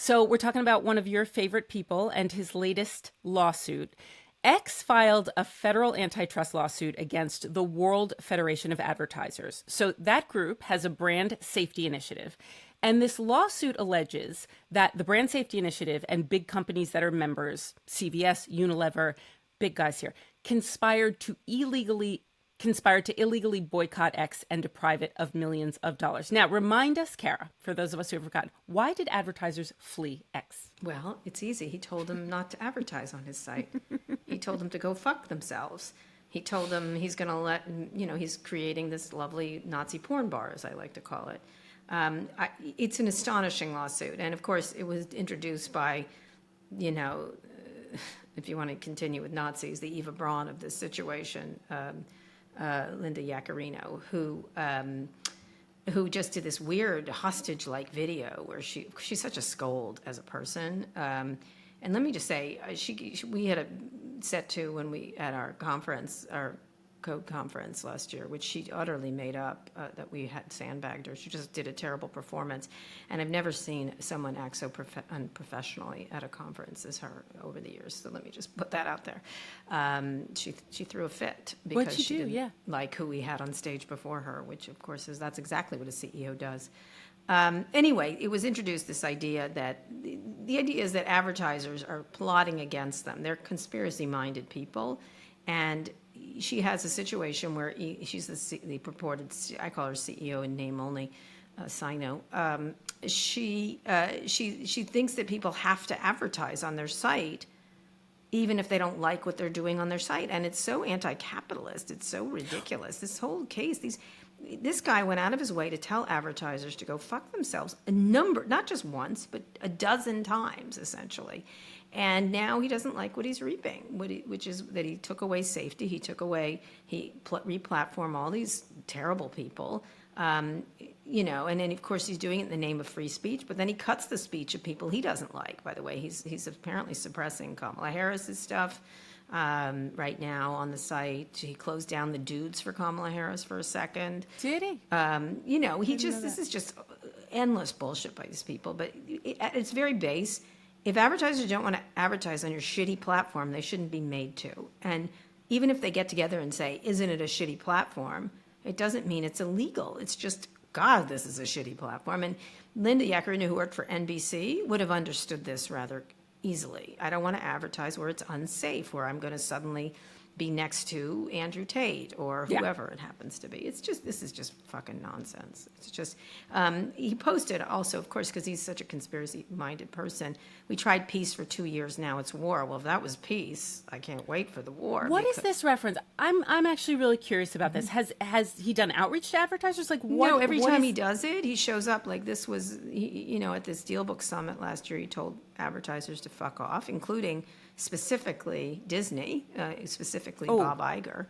So we're talking about one of your favorite people and his latest lawsuit. X filed a federal antitrust lawsuit against the World Federation of Advertisers. So that group has a brand safety initiative. And this lawsuit alleges that the brand safety initiative and big companies that are members, CVS, Unilever, big guys here, conspired to illegally boycott X and deprive it of millions of dollars. Now, remind us, Kara, for those of us who have forgotten, why did advertisers flee X? Well, it's easy. He told them not to advertise on his site. He told them to go fuck themselves. He told them he's going to he's creating this lovely Nazi porn bar, as I like to call it. It's an astonishing lawsuit. And of course, it was introduced by, if you want to continue with Nazis, the Eva Braun of this situation, Linda Yaccarino, who just did this weird hostage-like video where she's such a scold as a person. And let me just say, we had a set to when we at our conference, our code conference last year, which she utterly made up, that we had sandbagged her. She just did a terrible performance. And I've never seen someone act so unprofessionally at a conference as her over the years. So let me just put that out there. She threw a fit because she didn't like who we had on stage before her, which of course that's exactly what a CEO does. Anyway, it was introduced this idea that the idea is that advertisers are plotting against them. They're conspiracy-minded people, and she has a situation where she's the purported, I call her CEO in name only, side note. She thinks that people have to advertise on their site, even if they don't like what they're doing on their site. And it's so anti-capitalist. It's so ridiculous. This whole case, this guy went out of his way to tell advertisers to go fuck themselves not just once, but a dozen times, essentially. And now he doesn't like what he's reaping, which is that he took away safety. He replatformed all these terrible people, and then of course he's doing it in the name of free speech. But then he cuts the speech of people he doesn't like. By the way, he's apparently suppressing Kamala Harris's stuff right now on the site. He closed down the dudes for Kamala Harris for a second. Did he? This is just endless bullshit by these people. But at its very base, if advertisers don't want to advertise on your shitty platform, they shouldn't be made to. And even if they get together and say, isn't it a shitty platform, it doesn't mean it's illegal. It's just, God, this is a shitty platform. And Linda Yaccarino, who worked for NBC, would have understood this rather easily. I don't want to advertise where it's unsafe, where I'm going to suddenly be next to Andrew Tate or whoever it happens to be. This is just fucking nonsense. It's just, he posted also, of course, because he's such a conspiracy-minded person, we tried peace for 2 years, now it's war. Well, if that was peace, I can't wait for the war. What is this reference? I'm actually really curious about this. Has he done outreach to advertisers? Like, what? No, every time he does it, he shows up. Like this was, at this Dealbook Summit last year, he told advertisers to fuck off, including specifically Disney, specifically Bob Iger.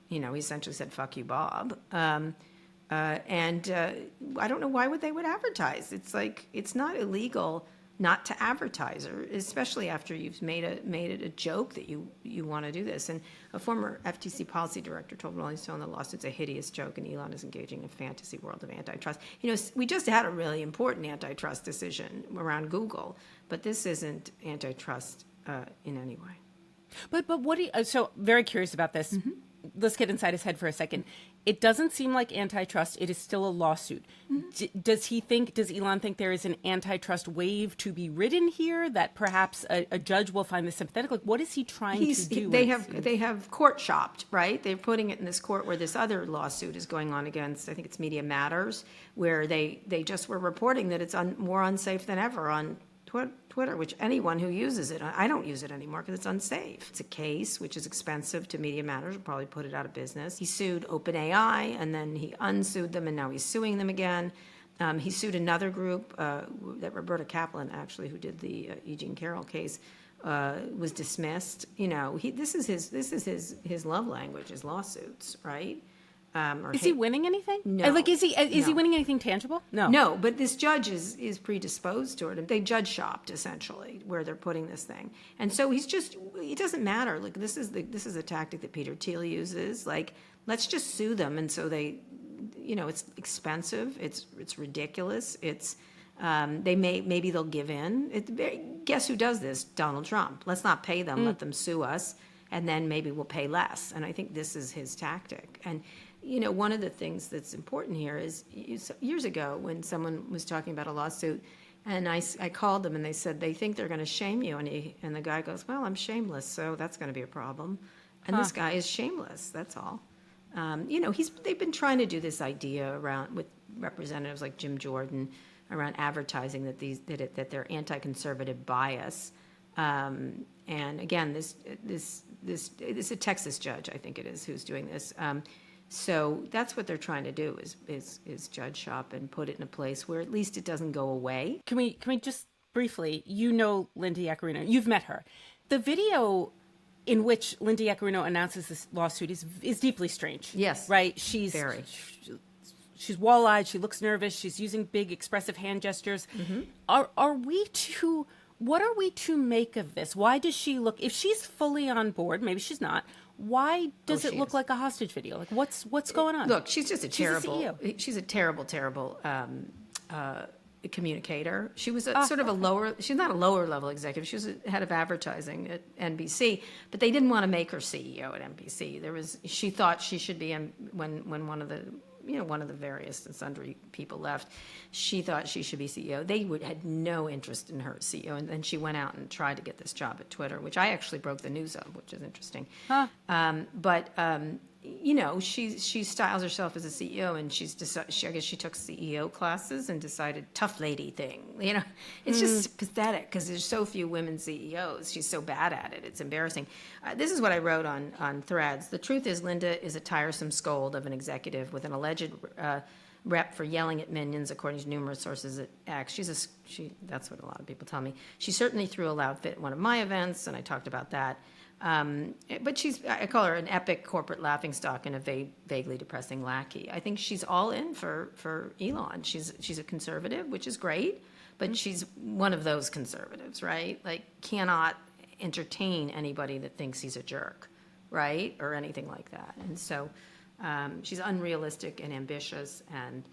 He essentially said, fuck you, Bob. And I don't know why they would advertise. It's like, it's not illegal not to advertise, or especially after you've made it a joke that you want to do this. And a former FTC policy director told Rolling Stone the lawsuit's a hideous joke and Elon is engaging in a fantasy world of antitrust. We just had a really important antitrust decision around Google, but this isn't antitrust in any way. But what do you, so very curious about this. Mm-hmm. Let's get inside his head for a second. It doesn't seem like antitrust. It is still a lawsuit. Mm-hmm. Does Elon think there is an antitrust wave to be ridden here, that perhaps a judge will find this sympathetic? Like, what is he trying to do? They have court shopped, right? They're putting it in this court where this other lawsuit is going on against, I think it's Media Matters, where they just were reporting that it's more unsafe than ever on Twitter, which anyone who uses it, I don't use it anymore because it's unsafe. It's a case which is expensive to Media Matters, will probably put it out of business. He sued OpenAI and then he unsued them and now he's suing them again. He sued another group that Roberta Kaplan, actually, who did the E. Jean Carroll case, was dismissed. This is his love language, his lawsuits, right? Is he winning anything? No. Like, is he winning anything tangible? No. No, but this judge is predisposed toward him. They judge shopped, essentially, where they're putting this thing. And so it doesn't matter. Like, this is a tactic that Peter Thiel uses. Like, let's just sue them. And so they, it's expensive. It's ridiculous. It's Maybe they'll give in. Guess who does this? Donald Trump. Let's not pay them. Let them sue us, and then maybe we'll pay less. And I think this is his tactic. And one of the things that's important here is years ago when someone was talking about a lawsuit, and I called them and they said they think they're going to shame you, and the guy goes, well, I'm shameless, so that's going to be a problem. And this guy is shameless. That's all. They've been trying to do this idea around with representatives like Jim Jordan around advertising that they're anti-conservative bias. And again, this is a Texas judge, I think it is, who's doing this. So that's what they're trying to do is judge shop and put it in a place where at least it doesn't go away. Can we just briefly, Lindy Yaccarino, you've met her. The video in which Lindy Yaccarino announces this lawsuit is deeply strange. Yes. Right? She's wall-eyed, she looks nervous, she's using big expressive hand gestures. Mm-hmm. What are we to make of this? Why does she look, if she's fully on board, maybe she's not, why does it look like a hostage video? Like what's going on? Look, she's just she's a terrible communicator. She was she's not a lower level executive. She was a head of advertising at NBC, but they didn't want to make her CEO at NBC. She thought she should be when one of the various and sundry people left, she thought she should be CEO. They had no interest in her CEO, and then she went out and tried to get this job at Twitter, which I actually broke the news of, which is interesting. Huh. She styles herself as a CEO, and I guess she took CEO classes and decided tough lady thing. It's just pathetic because there's so few women CEOs. She's so bad at it. It's embarrassing. This is what I wrote on Threads. The truth is, Linda is a tiresome scold of an executive with an alleged rep for yelling at minions, according to numerous sources at X. That's what a lot of people tell me. She certainly threw a loud fit at one of my events, and I talked about that. But I call her an epic corporate laughingstock and a vaguely depressing lackey. I think she's all in for Elon. She's a conservative, which is great, but she's one of those conservatives, right? Like, cannot entertain anybody that thinks he's a jerk, right? Or anything like that. And so she's unrealistic and ambitious, and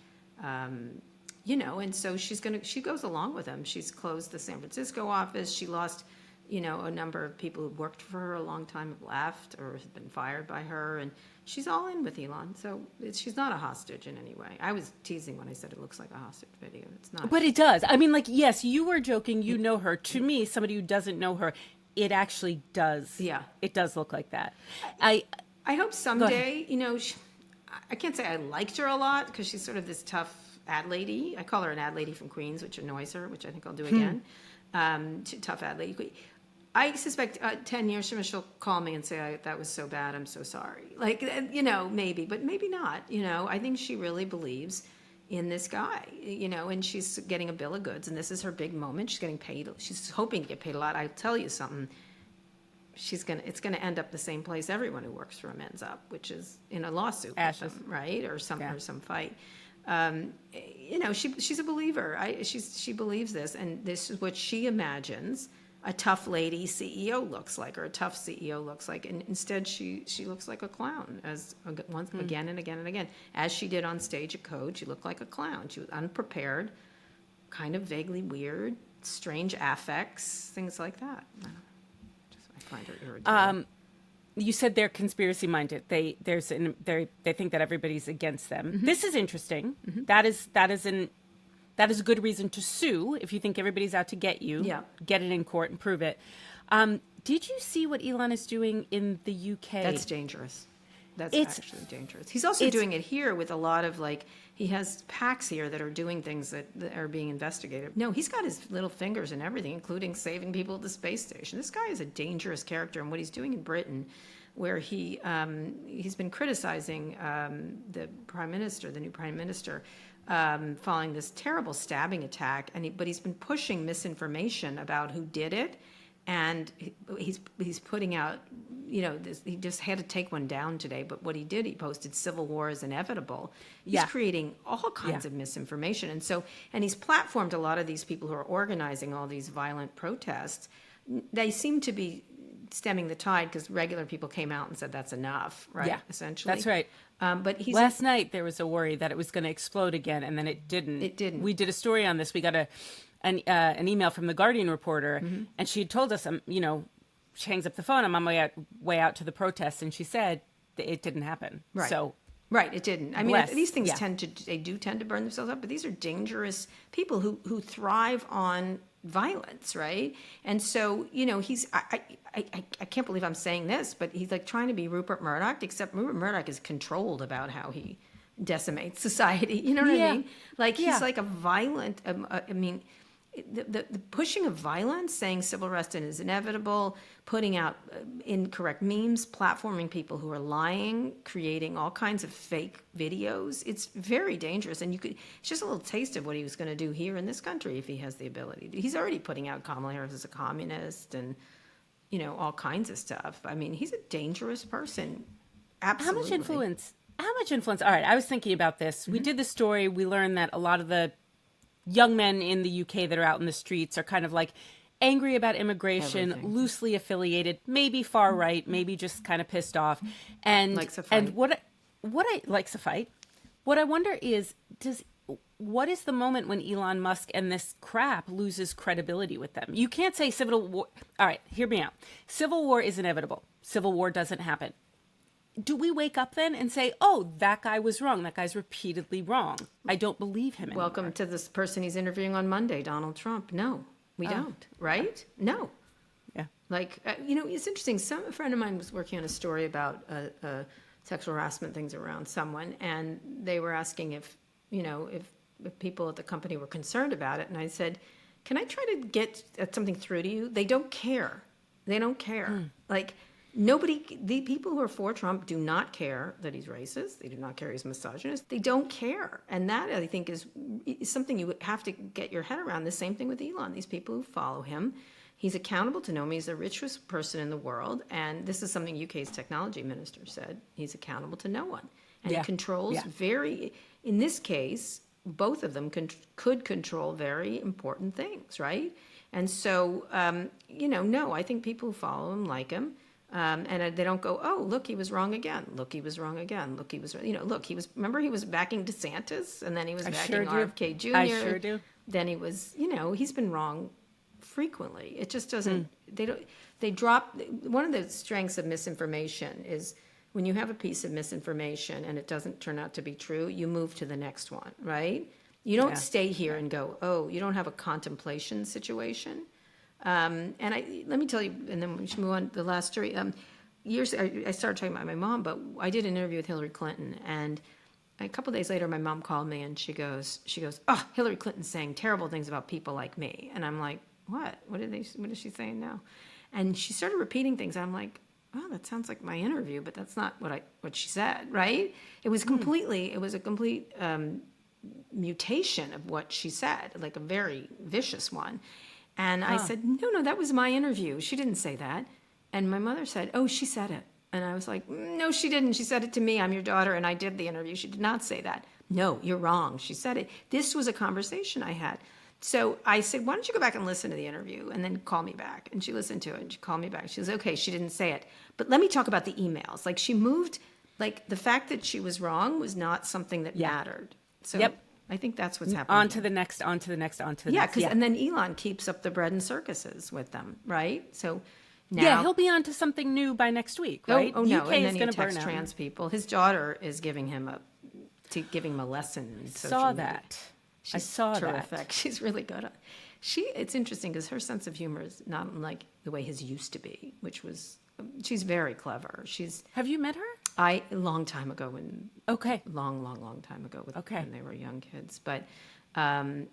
and so she goes along with him. She's closed the San Francisco office. She lost a number of people who worked for her a long time have left or have been fired by her, and she's all in with Elon. So she's not a hostage in any way. I was teasing when I said it looks like a hostage video. It's not. But it does. I mean, yes, you were joking. You know her. To me, somebody who doesn't know her, it actually does. Yeah. It does look like that. I hope someday, I can't say I liked her a lot because she's sort of this tough ad lady. I call her an ad lady from Queens, which annoys her, which I think I'll do again. Tough ad lady. I suspect 10 years from now she'll call me and say, that was so bad, I'm so sorry. Maybe, but maybe not. I think she really believes in this guy, and she's getting a bill of goods, and this is her big moment. She's getting paid. She's hoping to get paid a lot. I'll tell you something. It's going to end up the same place everyone who works for him ends up, which is in a lawsuit with them, right? Or some fight. She's a believer. She believes this, and this is what she imagines a tough lady CEO looks like, or a tough CEO looks like, and instead she looks like a clown, again and again and again, as she did on stage at Code. She looked like a clown. She was unprepared, kind of vaguely weird, strange affects, things like that. I find her irritating. You said they're conspiracy minded. They think that everybody's against them. Mm-hmm. This is interesting. Mm-hmm. That is a good reason to sue if you think everybody's out to get you. Yeah. Get it in court and prove it. Did you see what Elon is doing in the UK? That's dangerous. That's actually dangerous. He's also doing it here with a lot of he has PACs here that are doing things that are being investigated. No, he's got his little fingers in everything, including saving people at the space station. This guy is a dangerous character, and what he's doing in Britain, where he's been criticizing the new prime minister, following this terrible stabbing attack, but he's been pushing misinformation about who did it, and he's putting out, he just had to take one down today, but what he did, he posted civil war is inevitable. He's creating all kinds of misinformation, and he's platformed a lot of these people who are organizing all these violent protests. They seem to be stemming the tide because regular people came out and said that's enough, right? Yeah, Essentially. that's right. But he's Last night there was a worry that it was going to explode again, and then it didn't. It didn't. We did a story on this. We got an email from the Guardian reporter, and she had told us, she hangs up the phone. I'm on my way out to the protest, and she said that it didn't happen. Right. So right, it didn't. I mean, bless. these things Yeah. they do tend to burn themselves up, but these are dangerous people who thrive on violence, right? And so, I can't believe I'm saying this, but he's like trying to be Rupert Murdoch, except Rupert Murdoch is controlled about how he decimates society. You know what I mean? Like he's like a violent. The pushing of violence, saying civil unrest is inevitable, putting out incorrect memes, platforming people who are lying, creating all kinds of fake videos. It's very dangerous. And it's just a little taste of what he was going to do here in this country if he has the ability. He's already putting out Kamala Harris as a communist and, all kinds of stuff. I mean, he's a dangerous person. Absolutely. How much influence? All right, I was thinking about this. We did the story. We learned that a lot of the young men in the UK that are out in the streets are kind of like angry about immigration, loosely affiliated, maybe far right, maybe just kind of pissed off, and likes a fight. And what I likes a fight. What I wonder is, what is the moment when Elon Musk and this crap loses credibility with them? You can't say civil war. All right, hear me out. Civil war is inevitable. Civil war doesn't happen. Do we wake up then and say, oh, that guy was wrong. That guy's repeatedly wrong. I don't believe him anymore. Welcome to this person he's interviewing on Monday, Donald Trump. No, we don't, right? No. Yeah. Like, it's interesting. A friend of mine was working on a story about sexual harassment things around someone, and they were asking if people at the company were concerned about it. And I said, can I try to get something through to you? They don't care. They don't care. Like, the people who are for Trump do not care that he's racist. They do not care he's misogynist. They don't care. And that, I think, is something you have to get your head around. The same thing with Elon. These people who follow him, he's accountable to no one. He's the richest person in the world. And this is something UK's technology minister said. He's accountable to no one. And he controls in this case, both of them could control very important things, right? And so, no, I think people who follow him like him. And they don't go, oh, look, he was wrong again. Look, he was wrong again. Look, he was, remember he was backing DeSantis and then he was backing RFK Jr. I sure do. Then he was, he's been wrong frequently. It just doesn't, they drop, one of the strengths of misinformation is when you have a piece of misinformation and it doesn't turn out to be true, you move to the next one, right? You don't stay here and go, oh, you don't have a contemplation situation. And let me tell you, and then we should move on to the last story. I started talking about my mom, but I did an interview with Hillary Clinton, and a couple of days later, my mom called me and she goes, oh, Hillary Clinton's saying terrible things about people like me. And I'm like, what? What is she saying now? And she started repeating things. I'm like, oh, that sounds like my interview, but that's not what she said, right? It was a complete mutation of what she said, like a very vicious one. And I said, no, that was my interview. She didn't say that. And my mother said, oh, she said it. And I was like, no, she didn't. She said it to me. I'm your daughter, and I did the interview. She did not say that. No, you're wrong. She said it. This was a conversation I had. So I said, why don't you go back and listen to the interview and then call me back? And she listened to it, and she called me back. She says, okay, she didn't say it. But let me talk about the emails. Like, she moved, like, the fact that she was wrong was not something that mattered. So I think that's what's happening. On to the next. Yeah, and then Elon keeps up the bread and circuses with them, right? So now he'll be on to something new by next week, right? Oh no, UK and is then going he to burn attacks out. trans people. His daughter is giving him a lesson in social Saw media. that. She's I saw terrific. that. She's really good at. It's interesting because her sense of humor is not like the way his used to be, which was. She's very clever. Have you met her? A long time ago long time ago when they were young kids, but no,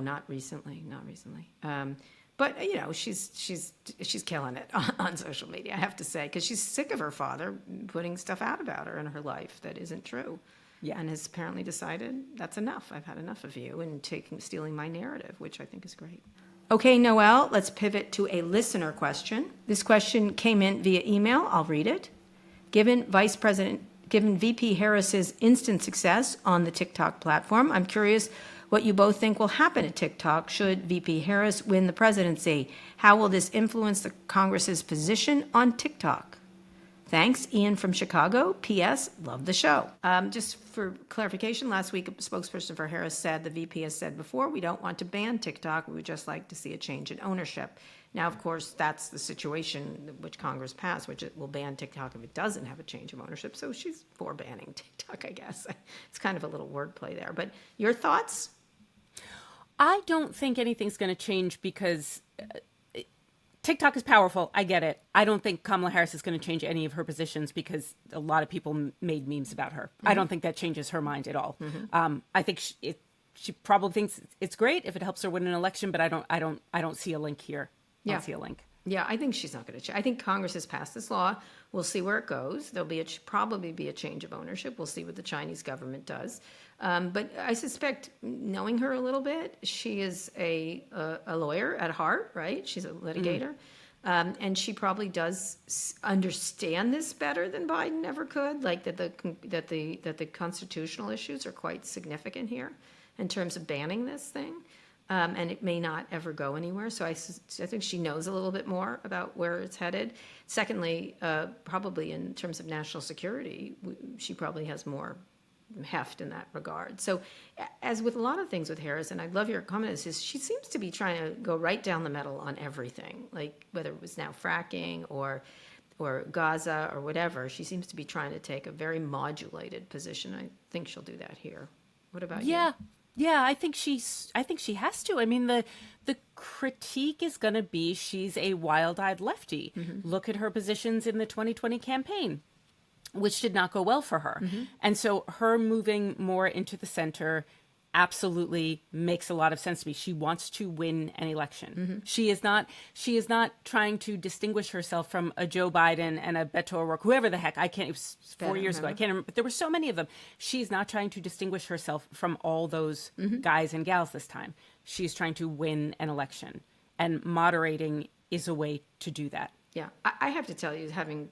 not recently. But she's killing it on social media, I have to say, because she's sick of her father putting stuff out about her in her life that isn't true. Yeah, and has apparently decided that's enough. I've had enough of you and stealing my narrative, which I think is great. Okay, Noelle, let's pivot to a listener question. This question came in via email. I'll read it. Given VP Harris's instant success on the TikTok platform, I'm curious what you both think will happen at TikTok should VP Harris win the presidency. How will this influence the Congress's position on TikTok? Thanks, Ian from Chicago. P.S. Love the show. Just for clarification, last week a spokesperson for Harris said the VP has said before, we don't want to ban TikTok. We would just like to see a change in ownership. Now, of course, that's the situation which Congress passed, which it will ban TikTok if it doesn't have a change of ownership. So she's for banning TikTok, I guess. It's kind of a little wordplay there. But your thoughts? I don't think anything's going to change because TikTok is powerful. I get it. I don't think Kamala Harris is going to change any of her positions because a lot of people made memes about her. I don't think that changes her mind at all. I think she probably thinks it's great if it helps her win an election, but I don't see a link here. I don't see a link. Yeah, I think she's not going to change. I think Congress has passed this law. We'll see where it goes. There'll be probably be a change of ownership. We'll see what the Chinese government does. But I suspect, knowing her a little bit, she is a lawyer at heart, right? She's a litigator. And she probably does understand this better than Biden ever could, like that the constitutional issues are quite significant here in terms of banning this thing. And it may not ever go anywhere. So I think she knows a little bit more about where it's headed. Secondly, probably in terms of national security, she probably has more heft in that regard. So as with a lot of things with Harris, and I love your comment, is she seems to be trying to go right down the middle on everything, like whether it was now fracking or Gaza or whatever. She seems to be trying to take a very modulated position. I think she'll do that here. What about you? Yeah, I think she has to. I mean, the critique is going to be she's a wild-eyed lefty. Look at her positions in the 2020 campaign, which did not go well for her. And so her moving more into the center absolutely makes a lot of sense to me. She wants to win an election. She is not trying to distinguish herself from a Joe Biden and a Beto O'Rourke, whoever the heck. I can't, it was 4 years ago. I can't remember, but there were so many of them. She's not trying to distinguish herself from all those guys and gals this time. She's trying to win an election, and moderating is a way to do that. Yeah, I have to tell you, having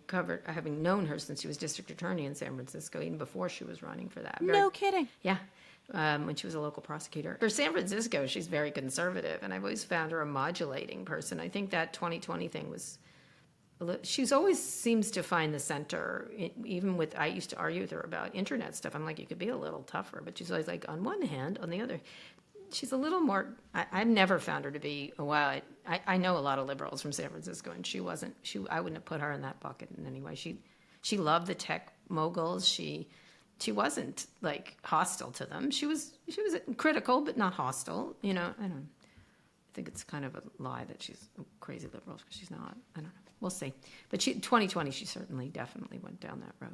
known her since she was district attorney in San Francisco, even before she was running for that. No kidding. Yeah. When she was a local prosecutor. For San Francisco, she's very conservative, and I've always found her a modulating person. I think that 2020 thing was, she's always seems to find the center, even with, I used to argue with her about internet stuff. I'm like, you could be a little tougher, but she's always like, on one hand, on the other, she's a little more, I've never found her to be, I know a lot of liberals from San Francisco, and I wouldn't have put her in that bucket in any way. She loved the tech moguls. She wasn't like hostile to them. She was critical, but not hostile. You know, I think it's kind of a lie that she's a crazy liberal, because she's not. I don't know. We'll see. But 2020, she certainly definitely went down that road.